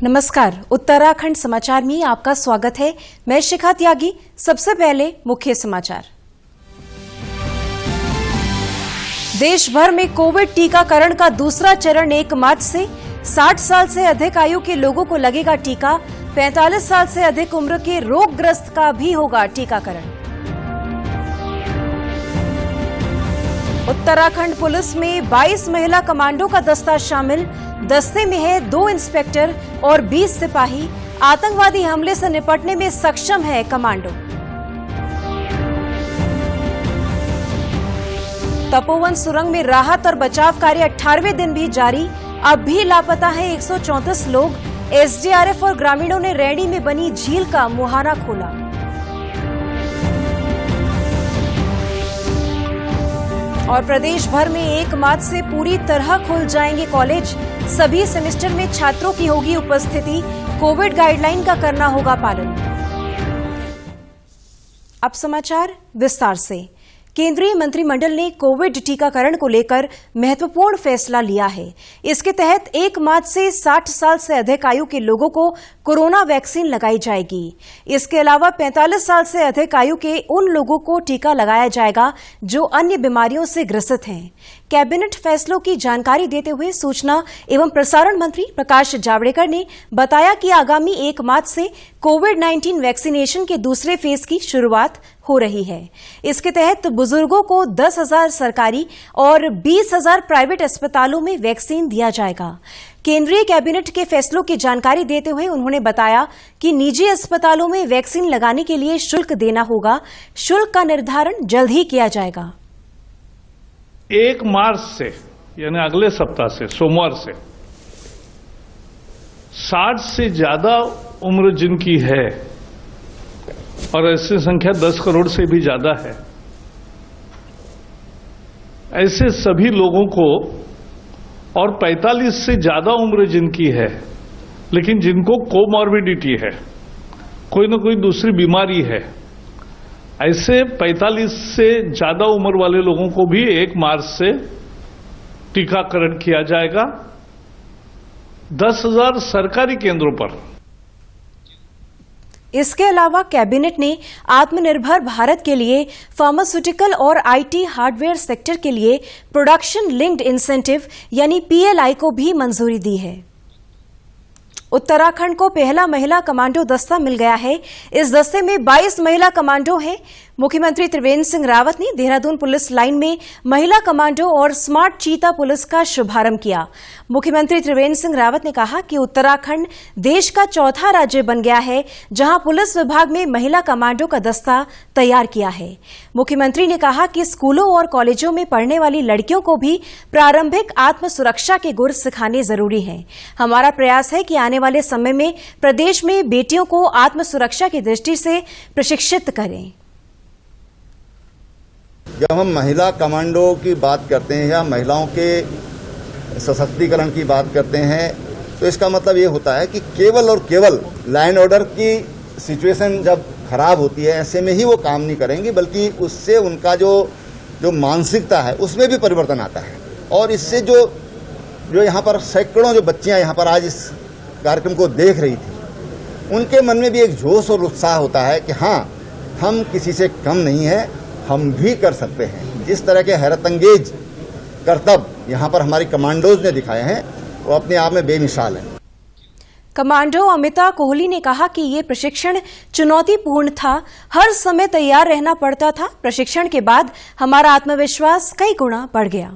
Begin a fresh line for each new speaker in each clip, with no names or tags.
नमस्कार, उत्तराखंड समाचार में आपका स्वागत है। मैं शिखा त्यागी। सबसे पहले मुख्य समाचार। देश भर में कोविड टीकाकरण का दूसरा चरण 1 मार्च से 60 साल से अधिक आयु के लोगों को लगेगा टीका। 45 साल से अधिक उम्र के रोगग्रस्त का भी होगा टीकाकरण। उत्तराखंड पुलिस में 22 महिला कमांडो का दस्ता शामिल। दस्ते में है 2 इंस्पेक्टर और 20 सिपाही। आतंकवादी हमले से निपटने में सक्षम है कमांडो। तपोवन सुरंग में राहत और बचाव कार्य 18वें दिन भी जारी। अब भी लापता है 134 लोग। एसडीआरएफ और ग्रामीणों ने रैणी में बनी झील का मुहाना खोला। और प्रदेश भर में 1 मार्च से पूरी तरह खुल जाएंगे कॉलेज। सभी सेमेस्टर में छात्रों की होगी उपस्थिति। कोविड गाइडलाइन का करना होगा पालन। अब समाचार विस्तार से। केंद्रीय मंत्रिमंडल ने कोविड टीकाकरण को लेकर महत्वपूर्ण फैसला लिया है। इसके तहत 1 मार्च से 60 साल से अधिक आयु के लोगों को कोरोना वैक्सीन लगाई जाएगी। इसके अलावा 45 साल से अधिक आयु के उन लोगों को टीका लगाया जाएगा जो अन्य बीमारियों से ग्रसित हैं। कैबिनेट फैसलों की जानकारी देते हुए सूचना एवं प्रसारण मंत्री प्रकाश जावड़ेकर ने बताया कि आगामी 1 मार्च से कोविड-19 वैक्सीनेशन के दूसरे फेज की शुरुआत हो रही है। इसके तहत बुजुर्गों को 10,000 सरकारी और 20,000 प्राइवेट अस्पतालों में वैक्सीन दिया जाएगा। केंद्रीय कैबिनेट के फैसलों की जानकारी देते हुए उन्होंने बताया कि निजी अस्पतालों में वैक्सीन लगाने के लिए शुल्क देना होगा। शुल्क का निर्धारण जल्द ही किया जाएगा।
1 मार्च से यानी अगले सप्ताह से सोमवार से 60 से ज्यादा उम्र जिनकी है और ऐसी संख्या 10 करोड़ से भी ज्यादा है, ऐसे सभी लोगों को, और 45 से ज्यादा उम्र जिनकी है लेकिन जिनको कोमॉर्बिडिटी है, कोई ना कोई दूसरी बीमारी है, ऐसे 45 से ज्यादा उम्र वाले लोगों को भी 1 मार्च से टीकाकरण किया जाएगा 10,000 सरकारी केंद्रों पर।
इसके अलावा कैबिनेट ने आत्मनिर्भर भारत के लिए फार्मास्यूटिकल और आईटी हार्डवेयर सेक्टर के लिए प्रोडक्शन लिंक्ड इंसेंटिव यानी पीएलआई को भी मंजूरी दी है। उत्तराखंड को पहला महिला कमांडो दस्ता मिल गया है। इस दस्ते में 22 महिला कमांडो हैं। मुख्यमंत्री त्रिवेंद्र सिंह रावत ने देहरादून पुलिस लाइन में महिला कमांडो और स्मार्ट चीता पुलिस का शुभारंभ किया। मुख्यमंत्री त्रिवेंद्र सिंह रावत ने कहा कि उत्तराखंड देश का चौथा राज्य बन गया है जहां पुलिस विभाग में महिला कमांडो का दस्ता तैयार किया है। मुख्यमंत्री ने कहा कि स्कूलों और कॉलेजों में पढ़ने वाली लड़कियों को भी प्रारंभिक आत्म सुरक्षा के गुर सिखाने जरूरी हैं। हमारा प्रयास है कि आने वाले समय में प्रदेश में बेटियों को आत्म सुरक्षा की दृष्टि से प्रशिक्षित करें।
जब हम महिला कमांडो की बात करते हैं या महिलाओं के सशक्तिकरण की बात करते हैं तो इसका मतलब ये होता है कि केवल और केवल लॉ एंड ऑर्डर की सिचुएशन जब खराब होती है ऐसे में ही वो काम नहीं करेंगी, बल्कि उससे उनका जो मानसिकता है उसमें भी परिवर्तन आता है। और इससे जो यहाँ पर सैकड़ों जो बच्चियाँ यहाँ पर आज इस कार्यक्रम को देख रही थी, उनके मन में भी एक जोश और उत्साह होता है कि हाँ, हम किसी से कम नहीं है, हम भी कर सकते हैं। जिस तरह के हैरतअंगेज करतब यहाँ पर हमारी कमांडोज ने दिखाए हैं वो अपने आप में बेमिसाल है।
कमांडो अमिता कोहली ने कहा कि ये प्रशिक्षण चुनौतीपूर्ण था, हर समय तैयार रहना पड़ता था। प्रशिक्षण के बाद हमारा आत्मविश्वास कई गुना बढ़ गया।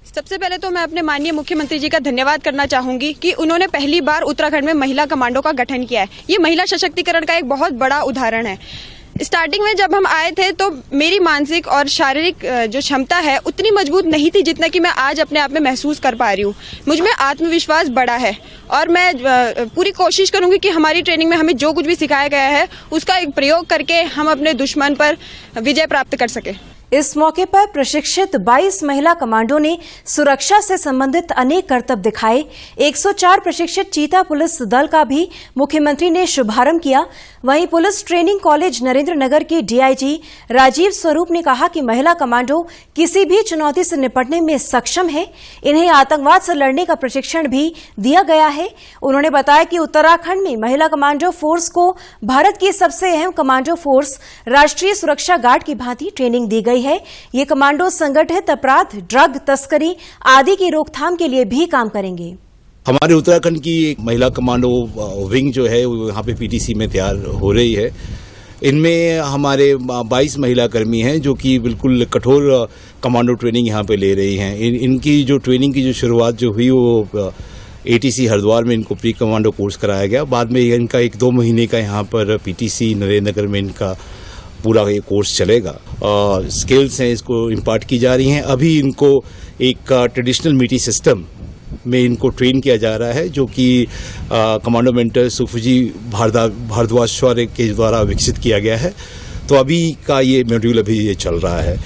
सबसे पहले तो मैं अपने माननीय मुख्यमंत्री जी का धन्यवाद करना चाहूंगी कि उन्होंने पहली बार उत्तराखंड में महिला कमांडो का गठन किया है। ये महिला सशक्तिकरण का एक बहुत बड़ा उदाहरण है। स्टार्टिंग में जब हम आए थे तो मेरी मानसिक और शारीरिक जो क्षमता है उतनी मजबूत नहीं थी जितना कि मैं आज अपने आप में महसूस कर पा रही हूँ। मुझ में आत्मविश्वास बढ़ा है और मैं पूरी कोशिश करूंगी कि हमारी ट्रेनिंग में हमें जो कुछ भी सिखाया गया है उसका एक प्रयोग करके हम अपने दुश्मन पर विजय प्राप्त कर सके।
इस मौके पर प्रशिक्षित 22 महिला कमांडो ने सुरक्षा से संबंधित अनेक करतब दिखाए। 104 प्रशिक्षित चीता पुलिस दल का भी मुख्यमंत्री ने शुभारंभ किया। वहीं police training college Narendra Nagar के डीआईजी राजीव स्वरूप ने कहा कि महिला कमांडो किसी भी चुनौती से निपटने में सक्षम है। इन्हें आतंकवाद से लड़ने का प्रशिक्षण भी दिया गया है। उन्होंने बताया कि उत्तराखंड में महिला कमांडो फोर्स को भारत की सबसे अहम कमांडो फोर्स राष्ट्रीय सुरक्षा गार्ड की भांति ट्रेनिंग दी गई है। ये कमांडो संगठित अपराध, ड्रग तस्करी आदि की रोकथाम के लिए भी काम करेंगे।
हमारे उत्तराखंड की एक महिला कमांडो विंग जो है वो यहाँ पे पीटीसी में तैयार हो रही है। इनमें हमारे 22 महिला कर्मी हैं जो कि बिल्कुल कठोर कमांडो ट्रेनिंग यहाँ पे ले रही हैं। इनकी जो ट्रेनिंग की जो शुरुआत जो हुई वो एटीसी हरिद्वार में इनको प्री कमांडो कोर्स कराया गया। बाद में इनका 1-2 महीने का यहाँ पर पीटीसी नरेंद्र नगर में इनका पूरा ये कोर्स चलेगा। स्किल्स हैं इसको इम्पार्ट की जा रही हैं। अभी इनको एक ट्रेडिशनल मीटी सिस्टम में इनको ट्रेन किया जा रहा है जो कि कमांडो मेंटर सुखजी भारद्वाज के द्वारा विकसित किया गया है। तो अभी का ये मॉड्यूल अभी ये चल रहा है।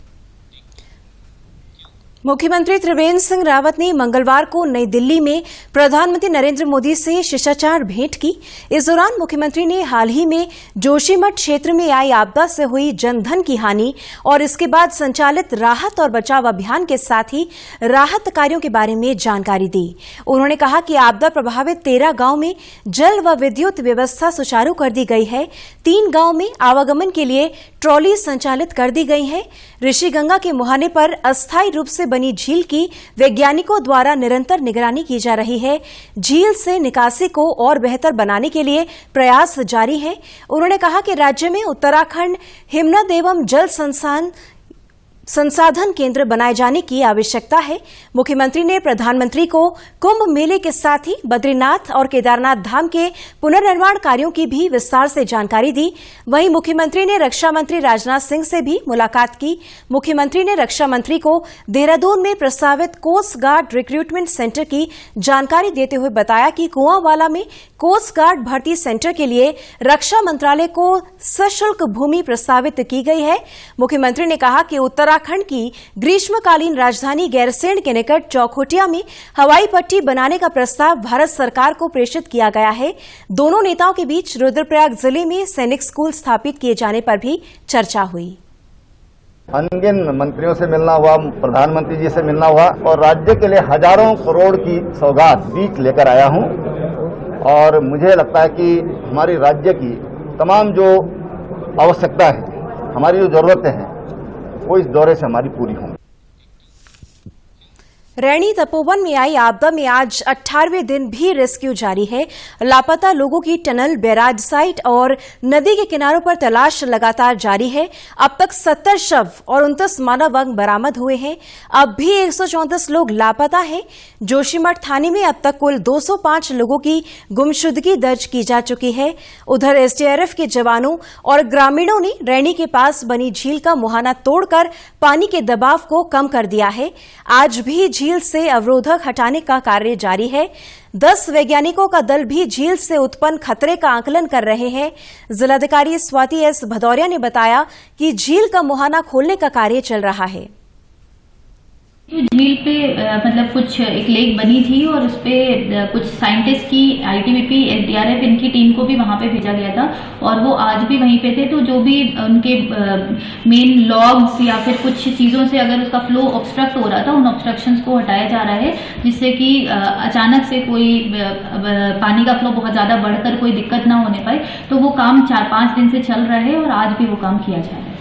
मुख्यमंत्री त्रिवेंद्र सिंह रावत ने मंगलवार को नई दिल्ली में प्रधानमंत्री नरेंद्र मोदी से शिष्टाचार भेंट की। इस दौरान मुख्यमंत्री ने हाल ही में जोशीमठ क्षेत्र में आई आपदा से हुई जनधन की हानि और इसके बाद संचालित राहत और बचाव अभियान के साथ ही राहत कार्यों के बारे में जानकारी दी। उन्होंने कहा कि आपदा प्रभावित 13 गांव में जल व विद्युत व्यवस्था सुचारू कर दी गई है। 3 गांव में आवागमन के लिए ट्रॉली संचालित कर दी गई है। ऋषिगंगा के मुहाने पर अस्थायी रूप से बनी झील की वैज्ञानिकों द्वारा निरंतर निगरानी की जा रही है। झील से निकासी को और बेहतर बनाने के लिए प्रयास जारी है। उन्होंने कहा कि राज्य में उत्तराखंड हिमनद एवं जल संसाधन केंद्र बनाए जाने की आवश्यकता है। मुख्यमंत्री ने प्रधानमंत्री को कुंभ मेले के साथ ही बद्रीनाथ और केदारनाथ धाम के पुनर्निर्माण कार्यों की भी विस्तार से जानकारी दी। वहीं मुख्यमंत्री ने रक्षा मंत्री राजनाथ सिंह से भी मुलाकात की। मुख्यमंत्री ने रक्षा मंत्री को देहरादून में प्रस्तावित कोस्ट गार्ड रिक्रूटमेंट सेंटर की जानकारी देते हुए बताया कि कुआंवाला में कोस्ट गार्ड भर्ती सेंटर के लिए रक्षा मंत्रालय को सशुल्क भूमि प्रस्तावित की गई है। मुख्यमंत्री ने कहा कि उत्तराखंड की ग्रीष्मकालीन राजधानी गैरसैंण के निकट चौखुटिया में हवाई पट्टी बनाने का प्रस्ताव भारत सरकार को प्रेषित किया गया है। दोनों नेताओं के बीच रुद्रप्रयाग जिले में सैनिक स्कूल स्थापित किए जाने पर भी चर्चा हुई।
अनगिन मंत्रियों से मिलना हुआ, प्रधानमंत्री जी से मिलना हुआ और राज्य के लिए हजारों करोड़ की सौगात बीच लेकर आया हूं और मुझे लगता है कि हमारी राज्य की तमाम जो आवश्यकता है, हमारी जो जरूरतें हैं, वो इस दौरे से हमारी पूरी होंगी।
रैणी तपोवन में आई आपदा में आज 18वें दिन भी रेस्क्यू जारी है। लापता लोगों की टनल, बैराज साइट और नदी के किनारों पर तलाश लगातार जारी है। अब तक 70 शव और 29 मानव अंग बरामद हुए हैं। अब भी 134 लोग लापता हैं। जोशीमठ थाने में अब तक कुल 205 लोगों की गुमशुदगी दर्ज की जा चुकी है। उधर एसडीआरएफ के जवानों और ग्रामीणों ने रैणी के पास बनी झील का मुहाना तोड़कर पानी के दबाव को कम कर दिया है। आज भी झील से अवरोधक हटाने का कार्य जारी है। 10 वैज्ञानिकों का दल भी झील से उत्पन्न खतरे का आकलन कर रहे हैं। जिलाधिकारी स्वाति एस भदौरिया ने बताया कि झील का मुहाना खोलने का कार्य चल रहा है।
तो झील पे मतलब कुछ एक लेक बनी थी और उस पे कुछ साइंटिस्ट की आईटीबीपी, एसडीआरएफ इनकी टीम को भी वहां पे भेजा गया था और वो आज भी वहीं पे थे। तो जो भी उनके मेन लॉग्स या फिर कुछ चीजों से अगर उसका फ्लो ऑब्स्ट्रक्ट हो रहा था, उन ऑब्स्ट्रक्शंस को हटाया जा रहा है जिससे कि अचानक से कोई पानी का फ्लो बहुत ज्यादा बढ़कर कोई दिक्कत ना होने पाए। तो वो काम 4-5 दिन से चल रहा है और आज भी वो काम किया जा रहा है।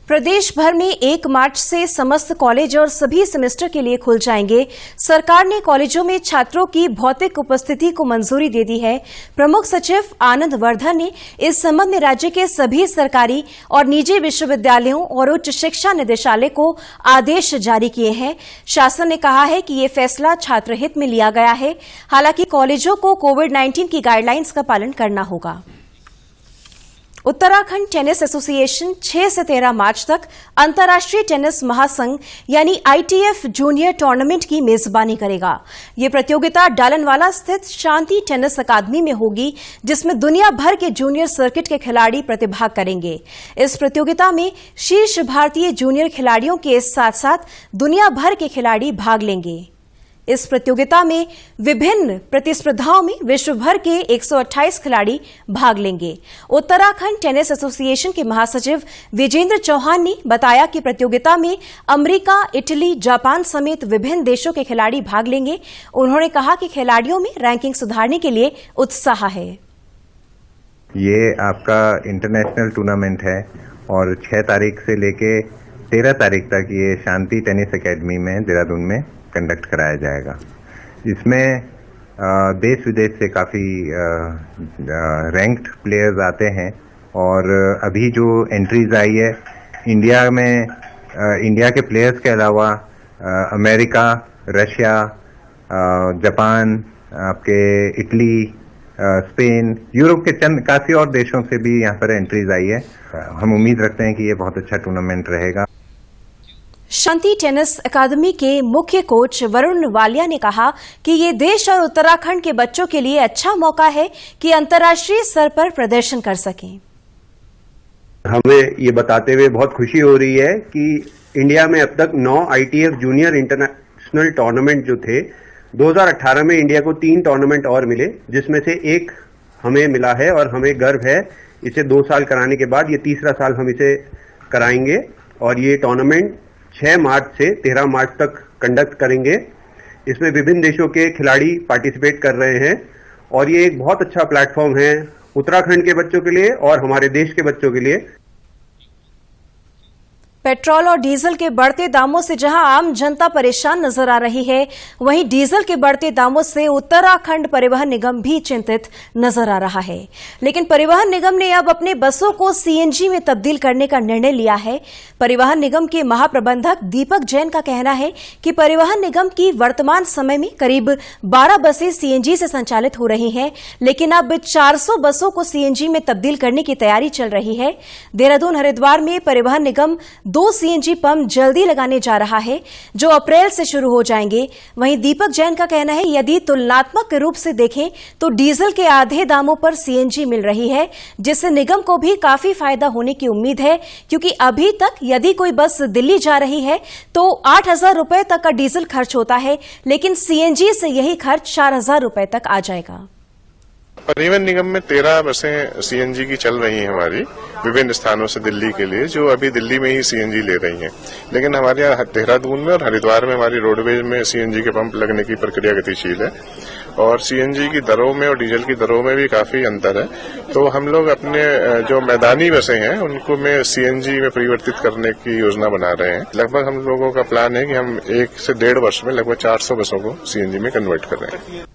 प्रदेश भर में 1 मार्च से समस्त कॉलेज और सभी सेमेस्टर के लिए खुल जाएंगे। सरकार ने कॉलेजों में छात्रों की भौतिक उपस्थिति को मंजूरी दे दी है। प्रमुख सचिव आनंद वर्धन ने इस संबंध में राज्य के सभी सरकारी और निजी विश्वविद्यालयों और उच्च शिक्षा निदेशालय को आदेश जारी किए हैं। शासन ने कहा है कि ये फैसला छात्र हित में लिया गया है। हालांकि कॉलेजों को कोविड-19 की गाइडलाइंस का पालन करना होगा। उत्तराखंड टेनिस एसोसिएशन 6 से 13 मार्च तक अंतर्राष्ट्रीय टेनिस महासंघ यानी ITF जूनियर टूर्नामेंट की मेजबानी करेगा। ये प्रतियोगिता डालनवाला स्थित शांति टेनिस अकादमी में होगी, जिसमें दुनिया भर के जूनियर सर्किट के खिलाड़ी प्रतिभाग करेंगे। इस प्रतियोगिता में शीर्ष भारतीय जूनियर खिलाड़ियों के साथ साथ दुनिया भर के खिलाड़ी भाग लेंगे। इस प्रतियोगिता में विभिन्न प्रतिस्पर्धाओं में विश्व भर के 128 खिलाड़ी भाग लेंगे। उत्तराखंड टेनिस एसोसिएशन के महासचिव विजेंद्र चौहान ने बताया कि प्रतियोगिता में अमेरिका, इटली, जापान समेत विभिन्न देशों के खिलाड़ी भाग लेंगे। उन्होंने कहा कि खिलाड़ियों में रैंकिंग सुधारने के लिए उत्साह है।
ये आपका इंटरनेशनल टूर्नामेंट है और 6 तारीख से लेके 13 तारीख तक ये शांति टेनिस एकेडमी में देहरादून में कंडक्ट कराया जाएगा। इसमें देश विदेश से काफ़ी रैंक्ड प्लेयर्स आते हैं और अभी जो एंट्रीज आई है इंडिया में, इंडिया के प्लेयर्स के अलावा अमेरिका, रशिया, जापान, आपके इटली, स्पेन, यूरोप के चंद काफ़ी और देशों से भी यहाँ पर एंट्रीज आई है। हम उम्मीद रखते हैं कि ये बहुत अच्छा टूर्नामेंट रहेगा।
शांति टेनिस अकादमी के मुख्य कोच वरुण वालिया ने कहा कि ये देश और उत्तराखंड के बच्चों के लिए अच्छा मौका है कि अंतर्राष्ट्रीय स्तर पर प्रदर्शन कर सकें।
हमें ये बताते हुए बहुत खुशी हो रही है कि इंडिया में अब तक 9 ITF जूनियर इंटरनेशनल टूर्नामेंट जो थे, 2018 में इंडिया को 3 टूर्नामेंट और मिले, जिसमें से एक हमें मिला है और हमें गर्व है। इसे 2 साल कराने के बाद ये तीसरा साल हम इसे कराएंगे और ये टूर्नामेंट 6 मार्च से 13 मार्च तक कंडक्ट करेंगे। इसमें विभिन्न देशों के खिलाड़ी पार्टिसिपेट कर रहे हैं और ये एक बहुत अच्छा प्लेटफॉर्म है उत्तराखंड के बच्चों के लिए और हमारे देश के बच्चों के लिए।
पेट्रोल और डीजल के बढ़ते दामों से जहां आम जनता परेशान नजर आ रही है, वहीं डीजल के बढ़ते दामों से उत्तराखंड परिवहन निगम भी चिंतित नजर आ रहा है। लेकिन परिवहन निगम ने अब अपने बसों को CNG में तब्दील करने का निर्णय लिया है। परिवहन निगम के महाप्रबंधक दीपक जैन का कहना है कि परिवहन निगम की वर्तमान समय में करीब 12 बसें CNG से संचालित हो रही हैं, लेकिन अब 400 बसों को CNG में तब्दील करने की तैयारी चल रही है। देहरादून, हरिद्वार में परिवहन निगम 2 CNG पंप जल्दी लगाने जा रहा है, जो अप्रैल से शुरू हो जाएंगे। वहीं दीपक जैन का कहना है, यदि तुलनात्मक रूप से देखें तो डीजल के आधे दामों पर CNG मिल रही है, जिससे निगम को भी काफी फायदा होने की उम्मीद है, क्योंकि अभी तक यदि कोई बस दिल्ली जा रही है तो 8,000 रुपए तक का डीजल खर्च होता है, लेकिन CNG से यही खर्च 4,000 रुपए तक आ जाएगा।
परिवहन निगम में 13 बसें CNG की चल रही हैं हमारी विभिन्न स्थानों से दिल्ली के लिए, जो अभी दिल्ली में ही CNG ले रही हैं। लेकिन हमारे यहाँ देहरादून में और हरिद्वार में हमारी रोडवेज में CNG के पंप लगने की प्रक्रिया गतिशील है और CNG की दरों में और डीजल की दरों में भी काफी अंतर है। तो हम लोग अपने जो मैदानी बसें हैं उनको में CNG में परिवर्तित करने की योजना बना रहे हैं। लगभग हम लोगों का प्लान है कि हम 1 से 1.5 वर्ष में लगभग 400 बसों को CNG में कन्वर्ट कर रहे हैं।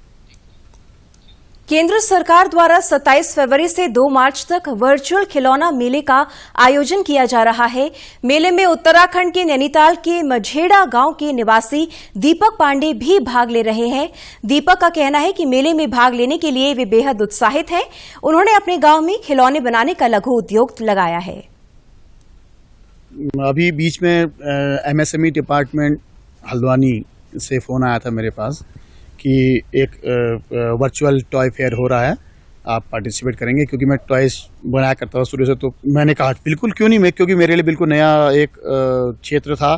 केंद्र सरकार द्वारा 27 फरवरी से 2 मार्च तक वर्चुअल खिलौना मेले का आयोजन किया जा रहा है। मेले में उत्तराखंड के नैनीताल के मझेड़ा गांव के निवासी दीपक पांडे भी भाग ले रहे हैं। दीपक का कहना है कि मेले में भाग लेने के लिए वे बेहद उत्साहित हैं। उन्होंने अपने गांव में खिलौने बनाने का लघु उद्योग लगाया है।
अभी बीच में MSME डिपार्टमेंट हल्द्वानी से फोन आया था मेरे पास कि एक वर्चुअल टॉय फेयर हो रहा है, आप पार्टिसिपेट करेंगे, क्योंकि मैं टॉयज बनाया करता हूँ शुरू से। तो मैंने कहा बिल्कुल क्यों नहीं, मैं, क्योंकि मेरे लिए बिल्कुल नया एक क्षेत्र था।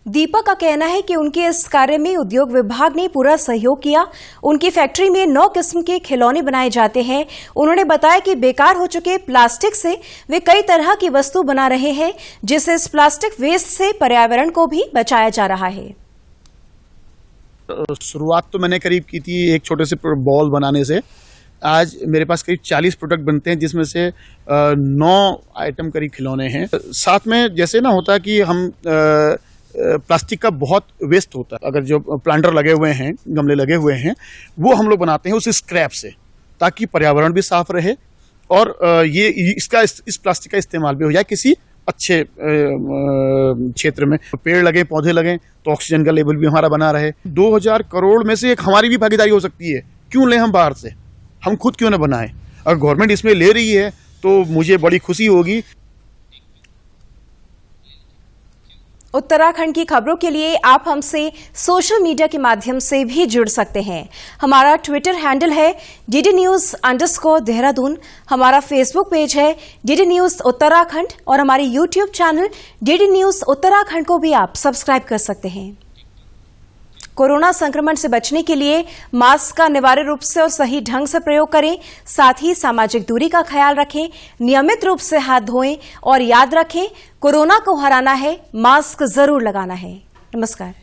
दीपक का कहना है कि उनके इस कार्य में उद्योग विभाग ने पूरा सहयोग किया। उनकी फैक्ट्री में 9 किस्म के खिलौने बनाए जाते हैं। उन्होंने बताया कि बेकार हो चुके प्लास्टिक से वे कई तरह की वस्तु बना रहे हैं, जिससे इस प्लास्टिक वेस्ट से पर्यावरण को भी बचाया जा रहा है।
शुरुआत तो मैंने करीब की थी एक छोटे से बॉल बनाने से। आज मेरे पास करीब 40 प्रोडक्ट बनते हैं, जिसमें से 9 आइटम करीब खिलौने हैं। साथ में जैसे ना होता है कि हम प्लास्टिक का बहुत वेस्ट होता है, अगर जो प्लांटर लगे हुए हैं, गमले लगे हुए हैं, वो हम लोग बनाते हैं उस स्क्रैप से, ताकि पर्यावरण भी साफ रहे और ये इसका इस प्लास्टिक का इस्तेमाल भी हो जाए किसी अच्छे क्षेत्र में। पेड़ लगे, पौधे लगे तो ऑक्सीजन का लेवल भी हमारा बना रहे। 2000 करोड़ में से एक हमारी भी भागीदारी हो सकती है। क्यों लें हम बाहर से, हम खुद क्यों न बनाएं। अगर गवर्नमेंट इसमें ले रही है तो मुझे बड़ी खुशी होगी।
उत्तराखंड की खबरों के लिए आप हमसे सोशल मीडिया के माध्यम से भी जुड़ सकते हैं। हमारा ट्विटर हैंडल है DDNews_देहरादून, हमारा फेसबुक पेज है DD News उत्तराखंड और हमारे YouTube channel DD News Uttarakhand को भी आप सब्सक्राइब कर सकते हैं। कोरोना संक्रमण से बचने के लिए मास्क का अनिवार्य रूप से और सही ढंग से प्रयोग करें, साथ ही सामाजिक दूरी का ख्याल रखें, नियमित रूप से हाथ धोएं और याद रखें, कोरोना को हराना है, मास्क जरूर लगाना है। नमस्कार।